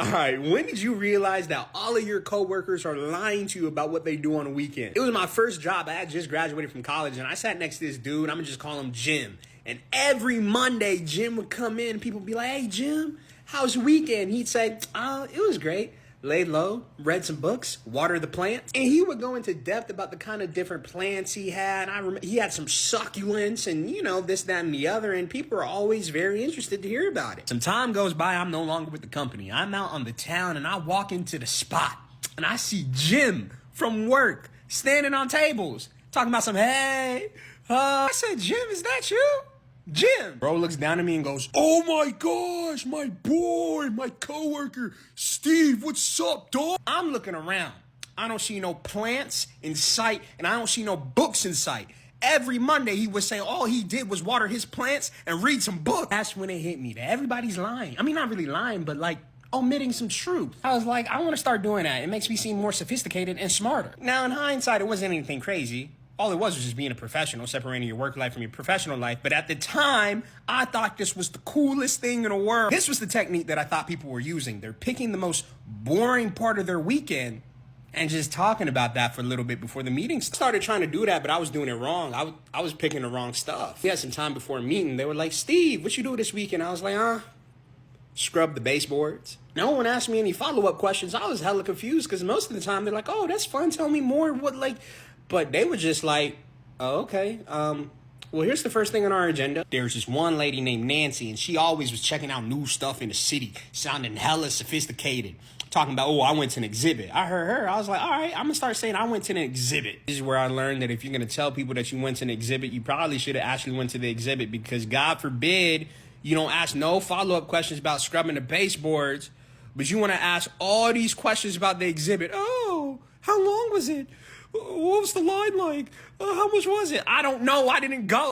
All right, when did you realize that all of your coworkers are lying to you about what they do on the weekend? It was my first job. I had just graduated from college, and I sat next to this dude. I'm gonna just call him Jim. And every Monday, Jim would come in, and people would be like, "Hey, Jim, how's your weekend?" He'd say, "Oh, it was great. Laid low, read some books, watered the plants." And he would go into depth about the kind of different plants he had. I remember he had some succulents and, this, that, and the other. And people are always very interested to hear about it. Some time goes by, I'm no longer with the company. I'm out on the town and I walk into the spot and I see Jim from work standing on tables talking about some, "Hey, I said, Jim, is that you? Jim." Bro looks down at me and goes, "Oh my gosh, my boy, my coworker, Steve, what's up, dog?" I'm looking around. I don't see no plants in sight, and I don't see no books in sight. Every Monday he would say all he did was water his plants and read some books. That's when it hit me that everybody's lying. I mean, not really lying, but like omitting some truth. I was like, I want to start doing that. It makes me seem more sophisticated and smarter. Now, in hindsight, it wasn't anything crazy. All it was just being a professional, separating your work life from your professional life. But at the time, I thought this was the coolest thing in the world. This was the technique that I thought people were using. They're picking the most boring part of their weekend and just talking about that for a little bit before the meeting started trying to do that, but I was doing it wrong. I was picking the wrong stuff. We had some time before a meeting. They were like, "Steve, what you do this weekend?" I was like, scrub the baseboards. No one asked me any follow-up questions. I was hella confused because most of the time they're like, "Oh, that's fun. Tell me more." But they were just like, "Oh, okay. Well, here's the first thing on our agenda." There's this one lady named Nancy, and she always was checking out new stuff in the city, sounding hella sophisticated, talking about, "Oh, I went to an exhibit." I heard her. I was like, all right, I'm going to start saying I went to an exhibit. This is where I learned that if you're going to tell people that you went to an exhibit, you probably should have actually went to the exhibit, because God forbid you don't ask no follow-up questions about scrubbing the baseboards, but you want to ask all these questions about the exhibit. "Oh, how long was it? What was the line like? How much was it?" I don't know. I didn't go.